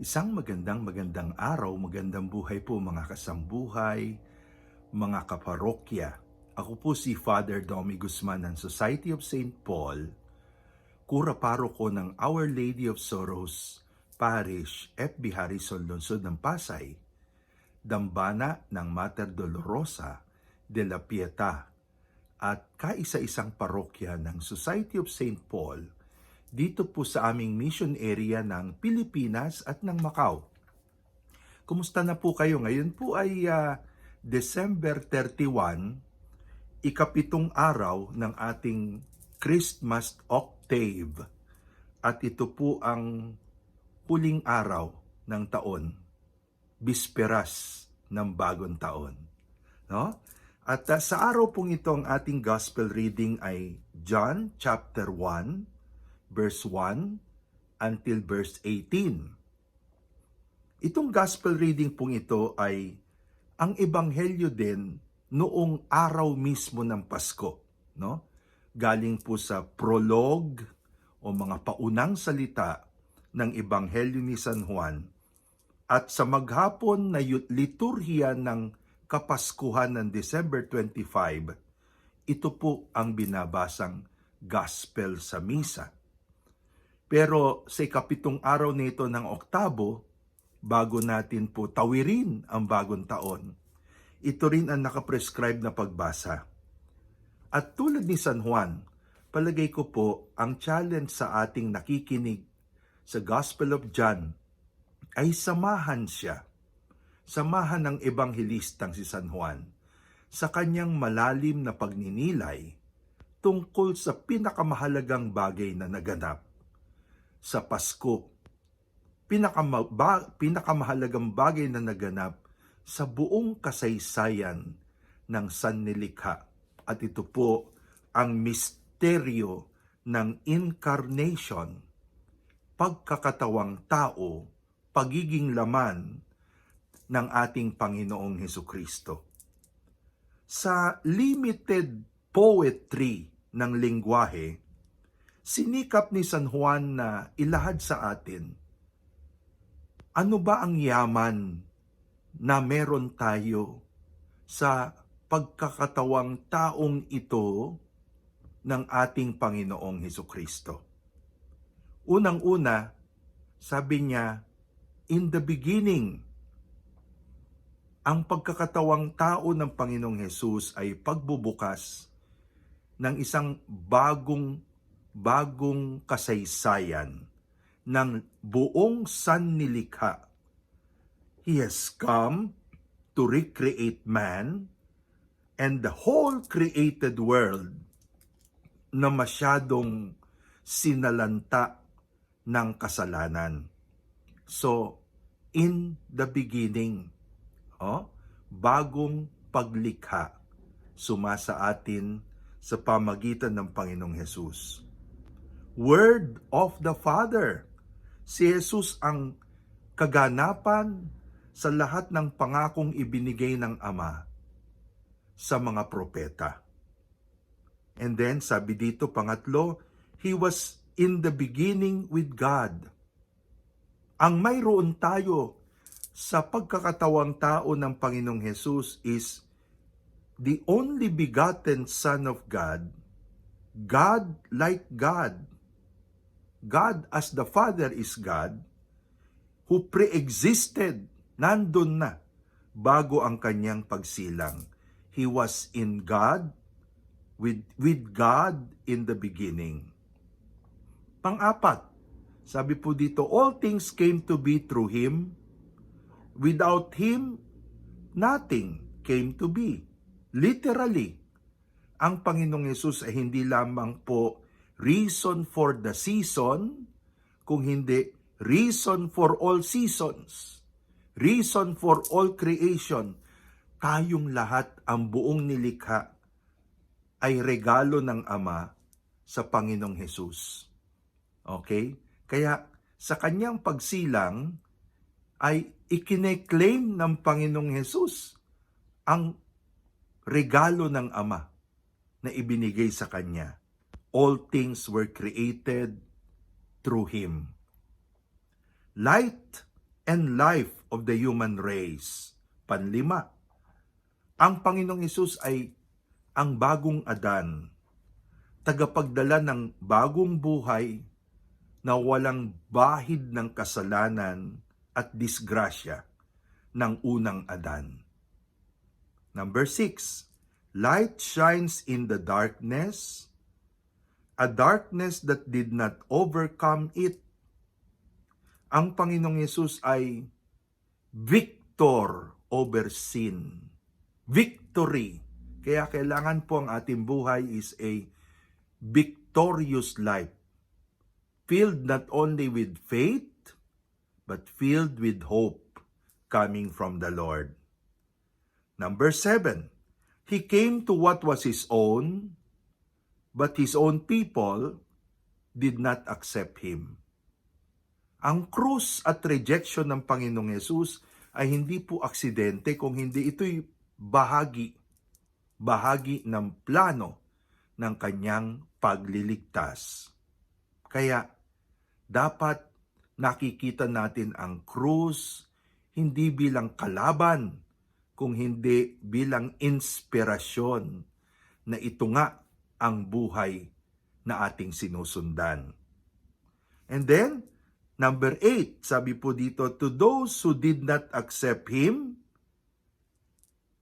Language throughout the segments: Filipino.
Magandang araw, magandang buhay po mga kasambuhay, mga kaparokya. Ako po si Father Domi Guzman ng Society of St. Paul, kura paroko ng Our Lady of Sorrows Parish, FB Harrison, Lungsod ng Pasay, dambana ng Mater Dolorosa de la Pieta, at kaisa-isang parokya ng Society of St. Paul dito po sa aming mission area ng Pilipinas at ng Macau. Kumusta na po kayo? Ngayon po ay December 31, ikapitong araw ng ating Christmas Octave. At ito po ang huling araw ng taon, bisperas ng bagong taon. No? At sa araw pong ito, ang ating gospel reading ay John chapter 1, verse 1 until verse 18. Itong gospel reading pong ito ay ang ebanghelyo din noong araw mismo ng Pasko, no? Galing po sa prologue o mga paunang salita ng ebanghelyo ni San Juan at sa maghapon na liturhiya ng Kapaskuhan ng December 25, ito po ang binabasang gospel sa misa. Pero sa ikapitong araw nito ng Oktabo, bago natin po tawirin ang bagong taon, ito rin ang nakaprescribe na pagbasa. At tulad ni San Juan, palagay ko po ang challenge sa ating nakikinig sa Gospel of John ay samahan siya. Samahan ng ebanghelistang si San Juan sa kanyang malalim na pagninilay tungkol sa pinakamahalagang bagay na naganap sa Pasko, pinakamahalagang bagay na naganap sa buong kasaysayan ng sannilikha. At ito po ang misteryo ng incarnation, pagkakatawang tao, pagiging laman ng ating Panginoong Hesukristo. Sa limited poetry ng lengguwahe, sinikap ni San Juan na ilahad sa atin, ano ba ang yaman na meron tayo sa pagkakatawang taong ito ng ating Panginoong Hesukristo. Unang-una, sabi niya, in the beginning, ang pagkakatawang tao ng Panginoong Hesus ay pagbubukas ng isang bagong kasaysayan ng buong sannilikha. He has come to recreate man and the whole created world na masyadong sinalanta ng kasalanan. So, in the beginning, bagong paglikha sumasa atin sa pamagitan ng Panginoong Hesus. Word of the Father. Si Jesus ang kaganapan sa lahat ng pangakong ibinigay ng Ama sa mga propeta. And then, sabi dito, pangatlo, He was in the beginning with God. Ang mayroon tayo sa pagkakatawang tao ng Panginoong Hesus is the only begotten Son of God, God like God. God as the Father is God, who pre-existed, nandun na, bago ang kanyang pagsilang. He was in God, with God in the beginning. Pang-apat, sabi po dito, all things came to be through Him. Without Him, nothing came to be. Literally, ang Panginoong Hesus ay hindi lamang po reason for the season, kung hindi reason for all seasons, reason for all creation. Tayong lahat, ang buong nilikha, ay regalo ng Ama sa Panginoong Hesus. Okay? Kaya sa kanyang pagsilang ay ikineklaim ng Panginoong Hesus ang regalo ng Ama na ibinigay sa kanya. All things were created through Him. Light and life of the human race. Panlima, ang Panginoong Hesus ay ang bagong Adan, tagapagdala ng bagong buhay na walang bahid ng kasalanan at disgrasya ng unang Adan. Number 6, light shines in the darkness, a darkness that did not overcome it. Ang Panginoong Yesus ay victor over sin. Victory. Kaya kailangan po ang ating buhay is a victorious life. Filled not only with faith, but filled with hope coming from the Lord. Number 7, He came to what was His own, but His own people did not accept Him. Ang krus at rejection ng Panginoong Yesus ay hindi po aksidente, kung hindi ito'y bahagi ng plano ng kanyang pagliligtas. Kaya dapat nakikita natin ang krus hindi bilang kalaban, kung hindi bilang inspirasyon na ito nga ang buhay na ating sinusundan. And then, number 8, sabi po dito, to those who did not accept Him,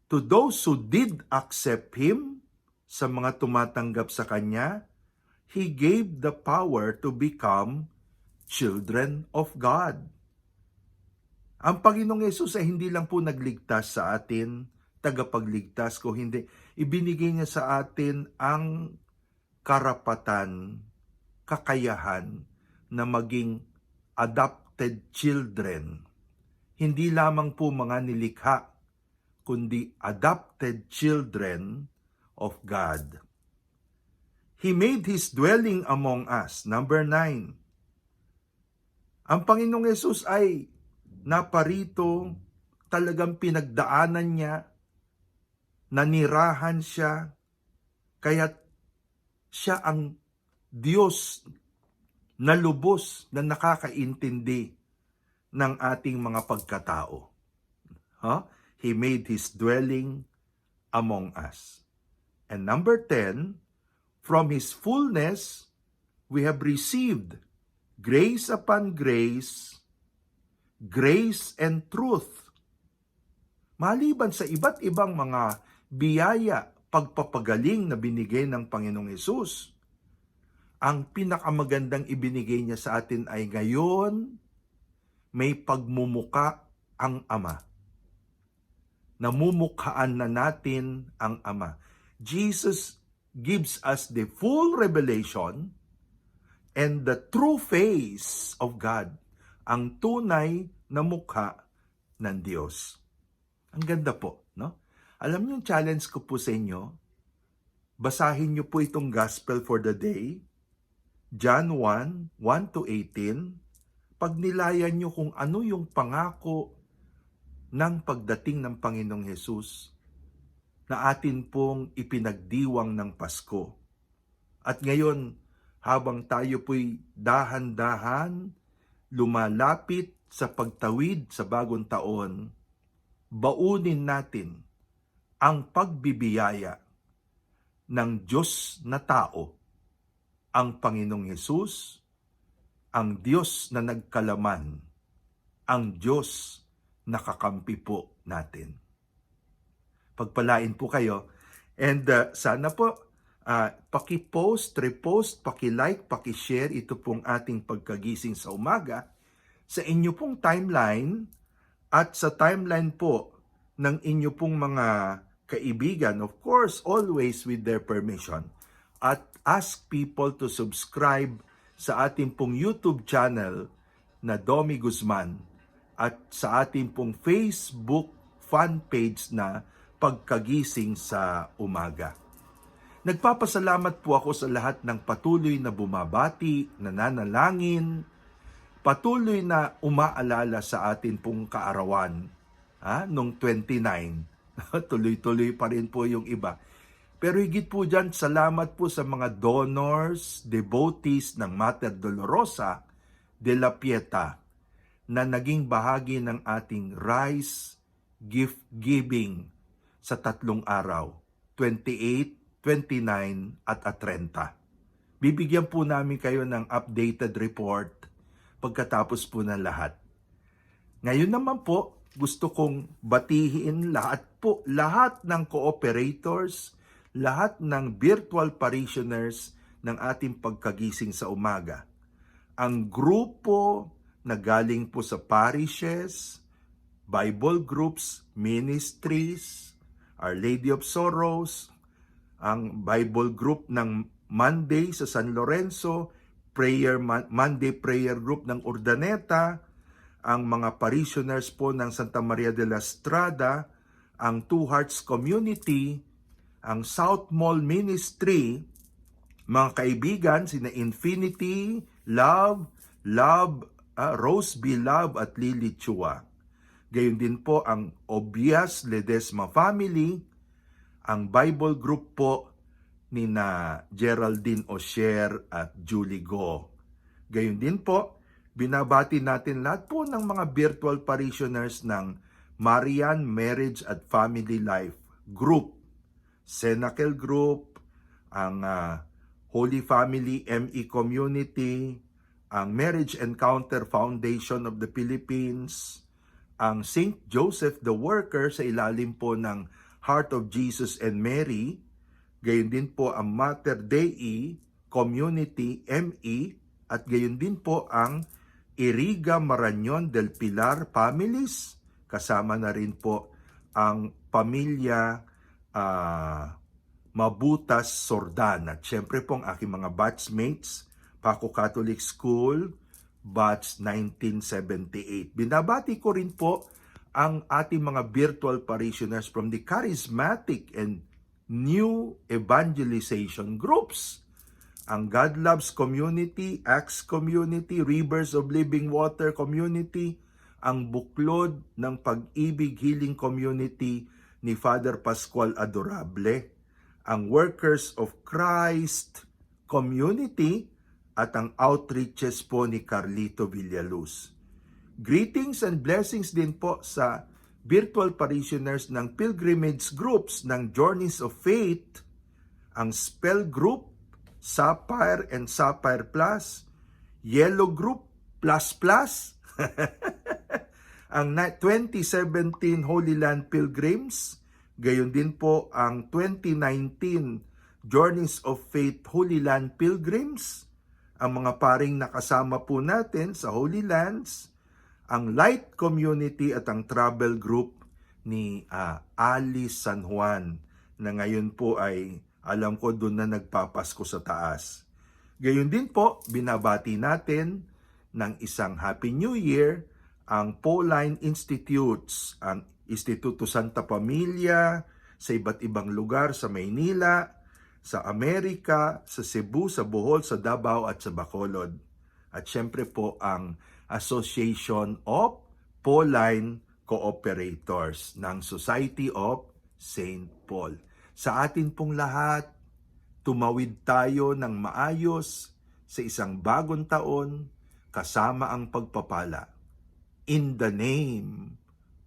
to those who did accept Him, sa mga tumatanggap sa Kanya, He gave the power to become children of God. Ang Panginoong Yesus ay hindi lang po nagligtas sa atin, tagapagligtas, ko hindi, ibinigay niya sa atin ang karapatan, kakayahan na maging adopted children. Hindi lamang po mga nilikha, kundi adopted children of God. He made His dwelling among us. Number 9. Ang Panginoong Yesus ay naparito, talagang pinagdaanan niya, nanirahan siya, kaya siya ang Diyos na lubos na nakakaintindi ng ating mga pagkatao. He made His dwelling among us. And number 10, from His fullness, we have received grace upon grace, grace and truth. Maliban sa iba't ibang mga biyaya, pagpapagaling na binigay ng Panginoong Hesus, ang pinakamagandang ibinigay niya sa atin ay ngayon, may pagmumuka ang Ama. Namumukhaan na natin ang Ama. Jesus gives us the full revelation and the true face of God, ang tunay na mukha ng Diyos. Ang ganda po, no? Alam niyo, challenge ko po sa inyo, basahin niyo po itong gospel for the day, John 1:1-18, pagnilayan niyo kung ano yung pangako ng pagdating ng Panginoong Hesus na atin pong ipinagdiwang ng Pasko. At ngayon, habang tayo po'y dahan-dahan lumalapit sa pagtawid sa bagong taon, baunin natin ang pagbibiyaya ng Diyos na tao, ang Panginoong Hesus, ang Diyos na nagkalaman, ang Diyos na kakampi po natin. Pagpalain po kayo, and sana po paki-post, repost, paki-like, paki-share ito pong ating pagkagising sa umaga sa inyo pong timeline at sa timeline po ng inyo pong mga kaibigan, of course, always with their permission. At ask people to subscribe sa ating pong YouTube channel na Domi Guzman at sa ating pong Facebook fan page na Pagkagising sa Umaga. Nagpapasalamat po ako sa lahat ng patuloy na bumabati, nananalangin, patuloy na umaalala sa atin pong kaarawan nung 29. Tuloy-tuloy pa rin po yung iba. Pero higit po dyan, salamat po sa mga donors, devotees ng Mater Dolorosa de la Pieta na naging bahagi ng ating Rise Gift Giving sa 3 araw, 28, 29 at 30. Bibigyan po namin kayo ng updated report pagkatapos po ng lahat. Ngayon naman po, gusto kong batihin lahat ng cooperators, lahat ng virtual parishioners ng ating pagkagising sa umaga. Ang grupo na galing po sa parishes, Bible groups, ministries, Our Lady of Sorrows, ang Bible group ng Monday sa San Lorenzo, Monday prayer group ng Urdaneta, ang mga parishioners po ng Santa Maria de la Estrada, ang Two Hearts Community, ang South Mall Ministry, mga kaibigan, sina Infinity, Love, Rose B. Love at Lily Chua. Gayon din po ang Obias Ledesma Family, ang Bible group po ni na Geraldine Osher at Julie Go. Gayon din po, binabati natin lahat po ng mga virtual parishioners ng Marian Marriage at Family Life Group, Cenacle Group, ang Holy Family ME Community, ang Marriage Encounter Foundation of the Philippines, ang St. Joseph the Worker sa ilalim po ng Heart of Jesus and Mary, gayon din po ang Mater Dei Community ME, at gayon din po ang Iriga Marañon del Pilar Families, kasama na rin po ang pamilya Mabutas Sordan, at syempre po ang aking mga batchmates, Paco Catholic School, batch 1978. Binabati ko rin po ang ating mga virtual parishioners from the charismatic and new evangelization groups. Ang God Loves Community, Acts Community, Rivers of Living Water Community, ang Buklod ng Pag-ibig Healing Community ni Father Pascual Adorable, ang Workers of Christ Community, at ang outreaches po ni Carlito Villaluz. Greetings and blessings din po sa virtual parishioners ng pilgrimage groups ng Journeys of Faith, ang Spell Group, Sapphire and Sapphire Plus, Yellow Group, Plus, ang 2017 Holy Land Pilgrims, gayon din po ang 2019 Journeys of Faith Holy Land Pilgrims, ang mga paring nakasama po natin sa Holy Lands, ang Light Community at ang Travel Group ni Alice San Juan, na ngayon po ay alam ko doon na nagpapasko sa taas. Gayon din po, binabati natin ng isang Happy New Year ang Pauline Institutes, ang Instituto Santa Familia sa iba't ibang lugar sa Maynila, sa Amerika, sa Cebu, sa Bohol, sa Davao at sa Bacolod. At syempre po ang Association of Pauline Cooperators ng Society of St. Paul. Sa atin pong lahat, tumawid tayo ng maayos sa isang bagong taon kasama ang pagpapala. In the name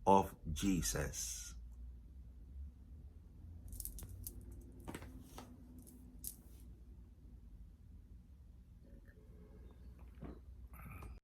of Jesus.